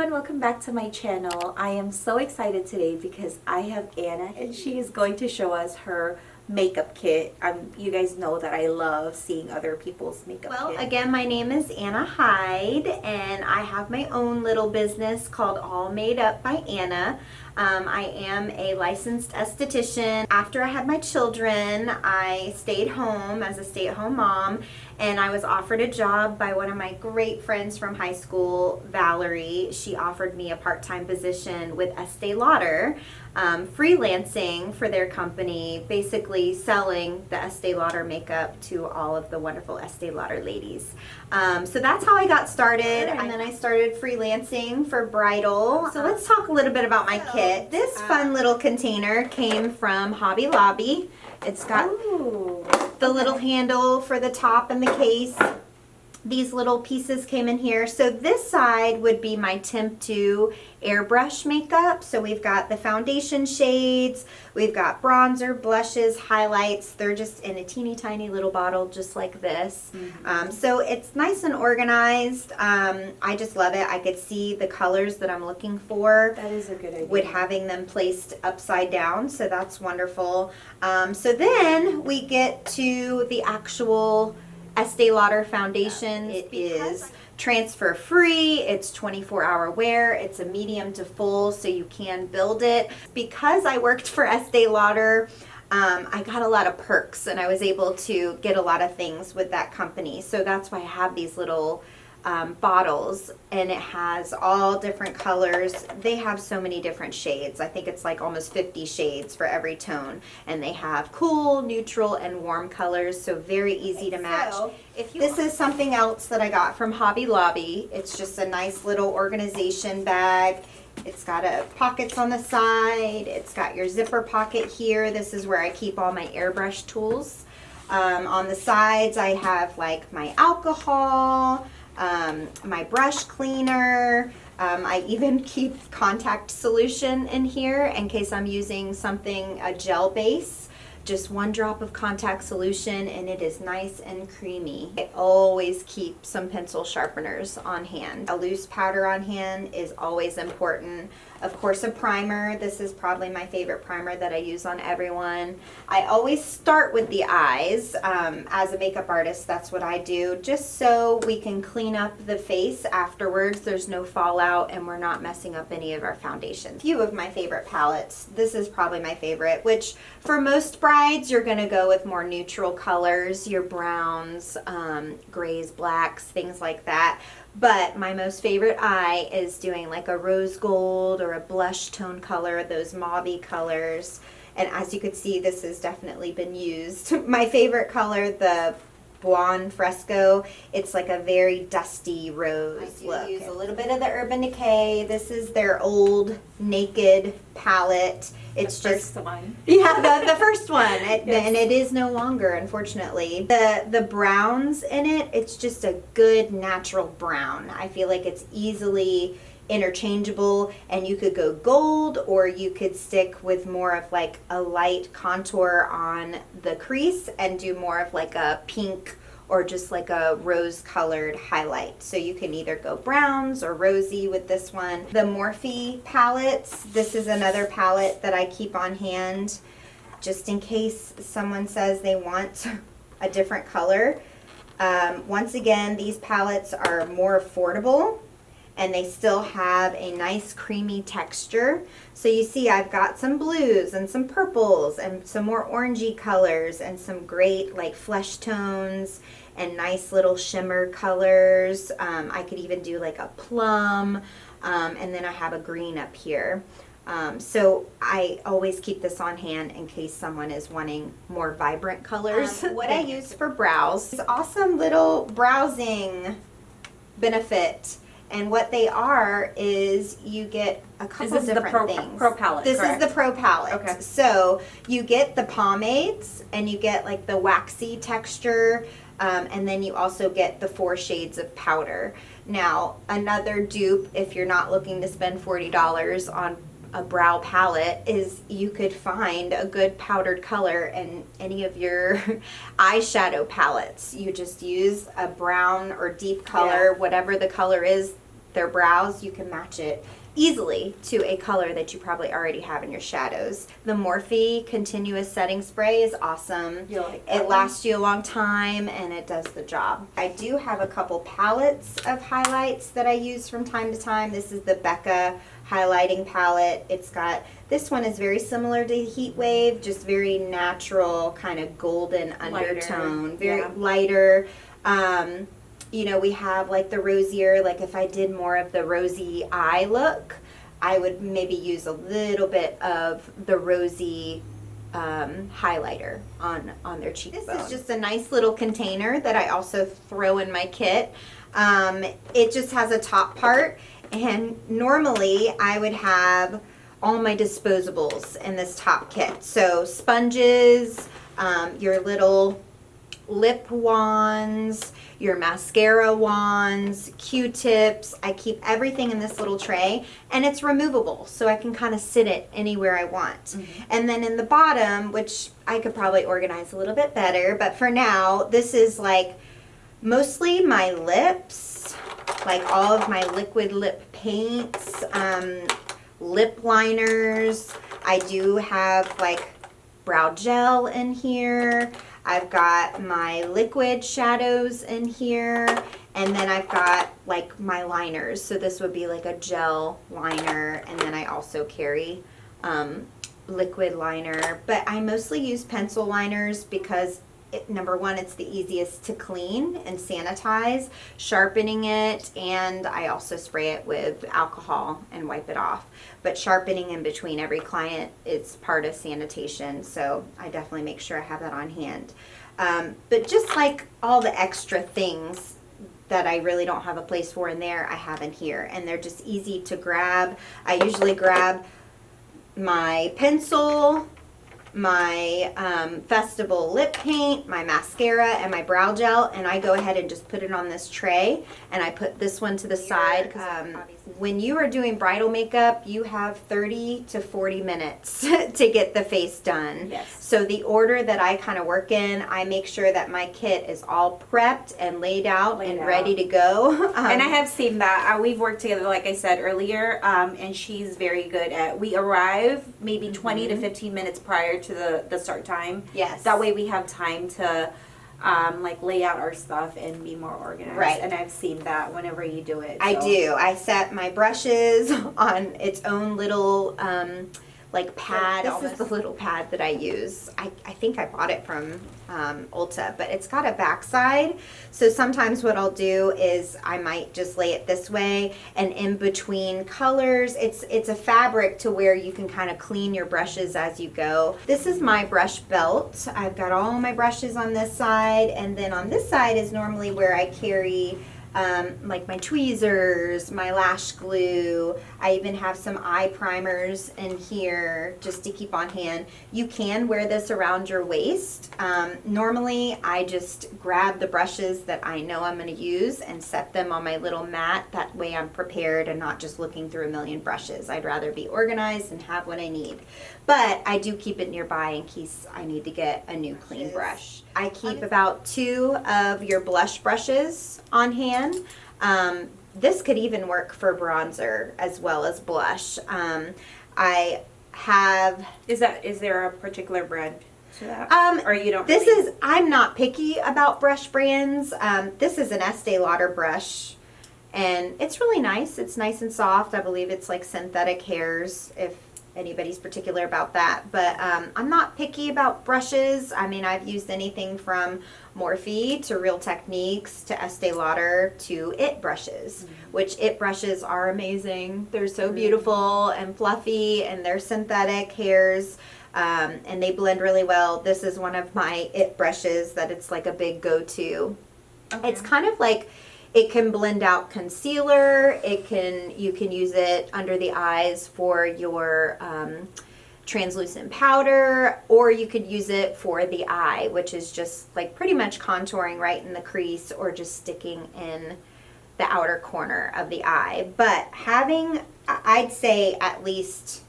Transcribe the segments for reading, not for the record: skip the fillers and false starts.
everyone, welcome back to my channel. I am so excited today because I have Anna and she is going to show us her makeup kit. You guys know that I love seeing other people's makeup kit. Well, again, my name is Anna Hyde and I have my own little business called All Made Up by Anna. I am a licensed esthetician. After I had my children, I stayed home as a stay-at-home mom, and I was offered a job by one of my great friends from high school, Valerie. She offered me a part-time position with Estee Lauder, freelancing for their company, basically selling the Estee Lauder makeup to all of the wonderful Estee Lauder ladies. So that's how I got started, and then I started freelancing for Bridal. So let's talk a little bit about my kit. This fun little container came from Hobby Lobby. It's got the little handle for the top and the case. These little pieces came in here. So this side would be my Temp 2 airbrush makeup. So we've got the foundation shades, we've got bronzer, blushes, highlights. They're just in a teeny tiny little bottle just like this. So it's nice and organized. I just love it. I could see the colors that I'm looking for. That is a good idea. With having them placed upside down, so that's wonderful. So then we get to the actual Estee Lauder foundation. It is transfer free, it's 24-hour wear, it's a medium to full, so you can build it. Because I worked for Estee Lauder, I got a lot of perks and I was able to get a lot of things with that company. So that's why I have these little bottles, and it has all different colors. They have so many different shades. I think it's like almost 50 shades for every tone, and they have cool, neutral, and warm colors, so very easy to match. So, this is something else that I got from Hobby Lobby. It's just a nice little organization bag. It's got pockets on the side. It's got your zipper pocket here. This is where I keep all my airbrush tools. On the sides I have like my alcohol, my brush cleaner. I even keep contact solution in here in case I'm using something, a gel base. Just one drop of contact solution and it is nice and creamy. I always keep some pencil sharpeners on hand. A loose powder on hand is always important. Of course, a primer. This is probably my favorite primer that I use on everyone. I always start with the eyes. As a makeup artist, that's what I do, just so we can clean up the face afterwards. There's no fallout and we're not messing up any of our foundations. A few of my favorite palettes. This is probably my favorite, which for most brides, you're gonna go with more neutral colors, your browns, grays, blacks, things like that. But my most favorite eye is doing like a rose gold or a blush tone color, those mauvey colors. And as you can see, this has definitely been used. My favorite color, the Blonde Fresco, it's like a very dusty rose look. I use a little bit of the Urban Decay. This is their old Naked palette. It's the just first one. Yeah, the first one, Yes. And it is no longer, unfortunately. The browns in it, it's just a good natural brown. I feel like it's easily interchangeable, and you could go gold or you could stick with more of like a light contour on the crease and do more of like a pink or just like a rose colored highlight. So you can either go browns or rosy with this one. The Morphe palettes, this is another palette that I keep on hand just in case someone says they want a different color. Once again, these palettes are more affordable and they still have a nice creamy texture. So you see I've got some blues and some purples and some more orangey colors and some great like flesh tones and nice little shimmer colors. I could even do like a plum, and then I have a green up here. So I always keep this on hand in case someone is wanting more vibrant colors. What I use for brows is awesome little browsing benefit. And what they are is you get a couple different things. Pro palette. This correct? is the Pro palette. Okay. So you get the pomades and you get like the waxy texture, and then you also get the 4 shades of powder. Now, another dupe, if you're not looking to spend $40 on a brow palette, is you could find a good powdered color in any of your eyeshadow palettes. You just use a brown or deep color, whatever the color is their brows, you can match it easily to a color that you probably already have in your shadows. The Morphe Continuous Setting Spray is awesome. You like that It one? lasts you a long time and it does the job. I do have a couple palettes of highlights that I use from time to time. This is the Becca highlighting palette. It's got, this one is very similar to Heat Wave, just very natural, kind of golden undertone, very lighter. You know, we have like the rosier, like if I did more of the rosy eye look, I would maybe use a little bit of the rosy highlighter on their cheekbone. This is just a nice little container that I also throw in my kit. It just has a top part, and normally I would have all my disposables in this top kit. So sponges, your little lip wands, your mascara wands, Q-tips. I keep everything in this little tray, and it's removable, so I can kind of sit it anywhere I want. And then in the bottom, which I could probably organize a little bit better, but for now, this is like mostly my lips, like all of my liquid lip paints, lip liners. I do have like brow gel in here. I've got my liquid shadows in here, and then I've got like my liners. So this would be like a gel liner, and then I also carry liquid liner. But I mostly use pencil liners because number one, it's the easiest to clean and sanitize, sharpening it, and I also spray it with alcohol and wipe it off. But sharpening in between every client is part of sanitation, so I definitely make sure I have that on hand. But just like all the extra things that I really don't have a place for in there, I have in here, and they're just easy to grab. I usually grab my pencil, my festival lip paint, my mascara, and my brow gel, and I go ahead and just put it on this tray, and I put this one to the side. When you are doing bridal makeup, you have 30 to 40 minutes to get the face done. Yes. So the order that I kind of work in, I make sure that my kit is all prepped and laid out and ready to go. And I have seen that. We've worked together, like I said earlier, and she's very good at, we arrive maybe 20 to 15 minutes prior to the start time. Yes. That way we have time to like lay out our stuff and be more organized. Right. And I've seen that whenever you do it. I so. do. I set my brushes on its own little like pad. This is the little pad that I use. I think I bought it from Ulta, but it's got a backside. So sometimes what I'll do is I might just lay it this way, and in between colors, it's a fabric to where you can kind of clean your brushes as you go. This is my brush belt. I've got all my brushes on this side, and then on this side is normally where I carry like my tweezers, my lash glue. I even have some eye primers in here just to keep on hand. You can wear this around your waist. Normally I just grab the brushes that I know I'm going to use and set them on my little mat. That way I'm prepared and not just looking through a million brushes. I'd rather be organized and have what I need. But I do keep it nearby in case I need to get a new clean brush. I keep about 2 of your blush brushes on hand. This could even work for bronzer as well as blush. I have... Is there a particular brand to that? Or you don't really? I'm not picky about brush brands. This is an Estee Lauder brush, and it's really nice. It's nice and soft. I believe it's like synthetic hairs, if anybody's particular about that. But I'm not picky about brushes. I mean, I've used anything from Morphe to Real Techniques to Estee Lauder to IT brushes, which IT brushes are amazing. They're so beautiful and fluffy, and they're synthetic hairs, and they blend really well. This is one of my IT brushes that it's like a big go-to. Okay. It's kind of like, it can blend out concealer. You can use it under the eyes for your translucent powder, or you could use it for the eye, which is just like pretty much contouring right in the crease or just sticking in the outer corner of the eye. But having, I'd say at least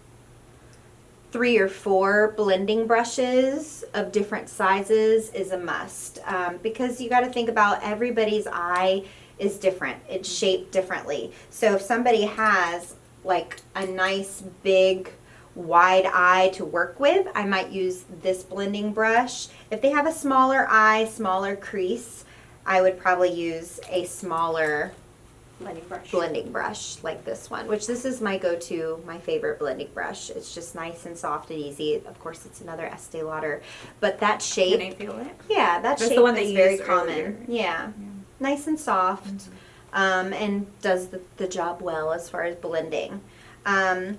3 or 4 blending brushes of different sizes is a must, because you got to think about everybody's eye is different. It's shaped differently. So if somebody has like a nice big wide eye to work with, I might use this blending brush. If they have a smaller eye, smaller crease, I would probably use a smaller blending brush like this one, which this is my go-to, my favorite blending brush. It's just nice and soft and easy. Of course, it's another Estee Lauder, but that shape. Can I feel it? Yeah, that That's shape the one that is you very used common. earlier. Yeah, nice and soft, and does the job well as far as blending. And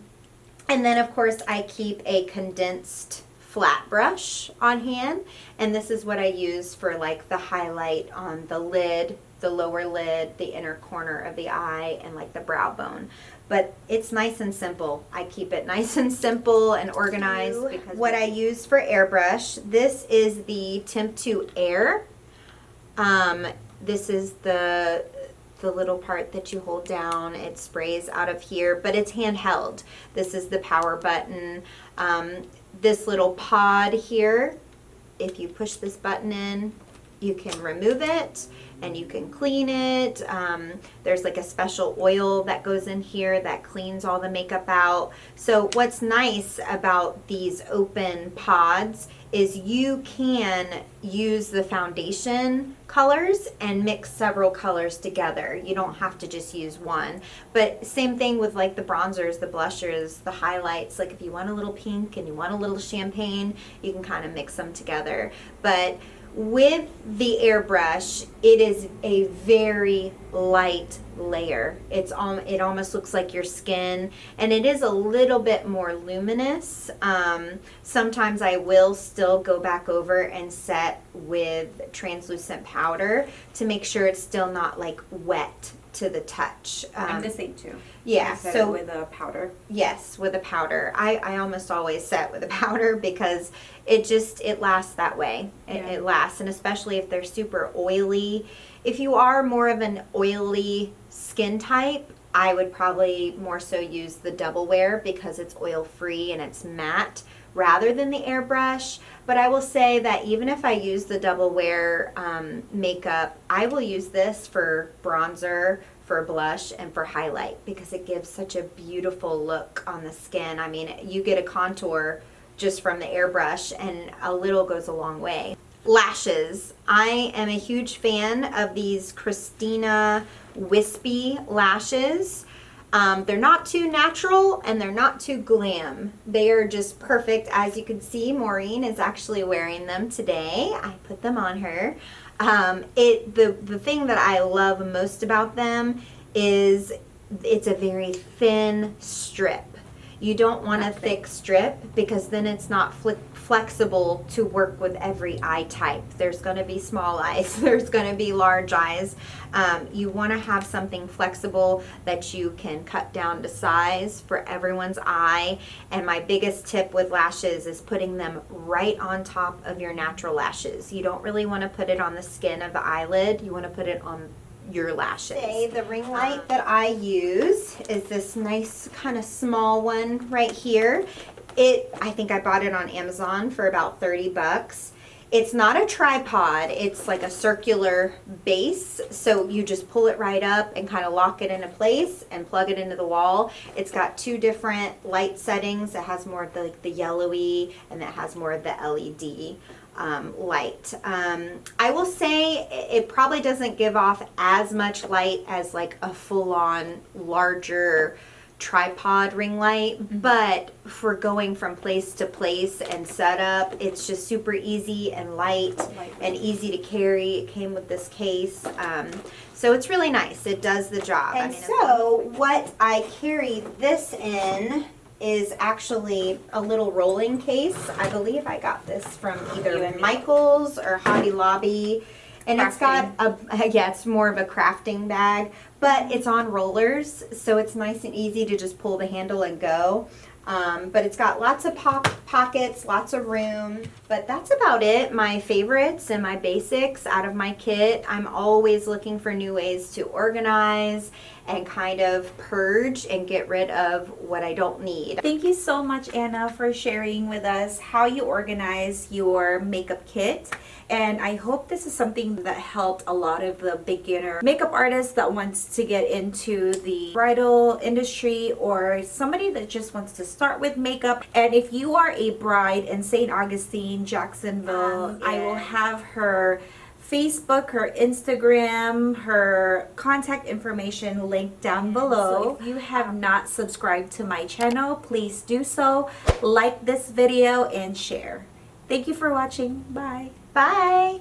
then, of course, I keep a condensed flat brush on hand, and this is what I use for like the highlight on the lid, the lower lid, the inner corner of the eye, and like the brow bone. But it's nice and simple. I keep it nice and simple and organized. Because what I use for airbrush, this is the Temp 2 Air. This is the little part that you hold down. It sprays out of here, but it's handheld. This is the power button. This little pod here, if you push this button in, you can remove it and you can clean it. There's like a special oil that goes in here that cleans all the makeup out. So what's nice about these open pods is you can use the foundation colors and mix several colors together. You don't have to just use one. But same thing with like the bronzers, the blushers, the highlights. Like if you want a little pink and you want a little champagne, you can kind of mix them together. But with the airbrush, it is a very light layer. It almost looks like your skin, and it is a little bit more luminous. Sometimes I will still go back over and set with translucent powder to make sure it's still not like wet to the touch. I'm the same too. Yeah, I set so it with a powder. Yes, with a powder. I almost always set with a powder because it lasts that way. It lasts, and especially if they're super oily. If you are more of an oily skin type, I would probably more so use the Double Wear because it's oil free and it's matte rather than the airbrush. But I will say that even if I use the Double Wear makeup, I will use this for bronzer, for blush, and for highlight because it gives such a beautiful look on the skin. I mean, you get a contour just from the airbrush, and a little goes a long way. Lashes. I am a huge fan of these Christina wispy lashes. They're not too natural and they're not too glam. They are just perfect. As you can see, Maureen is actually wearing them today. I put them on her. The thing that I love most about them is it's a very thin strip. You don't want a thick strip because then it's not flexible to work with every eye type. There's going to be small eyes. There's going to be large eyes. You want to have something flexible that you can cut down to size for everyone's eye. And my biggest tip with lashes is putting them right on top of your natural lashes. You don't really want to put it on the skin of the eyelid. You want to put it on your lashes. The ring light that I use is this nice kind of small one right here. I think I bought it on Amazon for about 30 bucks. It's not a tripod, it's like a circular base, so you just pull it right up and kind of lock it into place and plug it into the wall. It's got two different light settings. It has more of the yellowy, and it has more of the LED light. I will say it probably doesn't give off as much light as like a full-on larger tripod ring light, but for going from place to place and setup, it's just super easy and light and easy to carry. It came with this case, so it's really nice. It does the job. And so what I carry this in is actually a little rolling case. I believe I got this from either Michael's or Hobby Lobby. And it's got it's more of a crafting bag, but it's on rollers, so it's nice and easy to just pull the handle and go. But it's got lots of pockets, lots of room. But that's about it. My favorites and my basics out of my kit. I'm always looking for new ways to organize and kind of purge and get rid of what I don't need. Thank you so much, Anna, for sharing with us how you organize your makeup kit. And I hope this is something that helped a lot of the beginner makeup artists that wants to get into the bridal industry, or somebody that just wants to start with makeup. And if you are a bride in St. Augustine, Jacksonville, I will have her Facebook, her Instagram, her contact information linked down below. So if you have not subscribed to my channel, please do so. Like this video and share. Thank you for watching. Bye. Bye.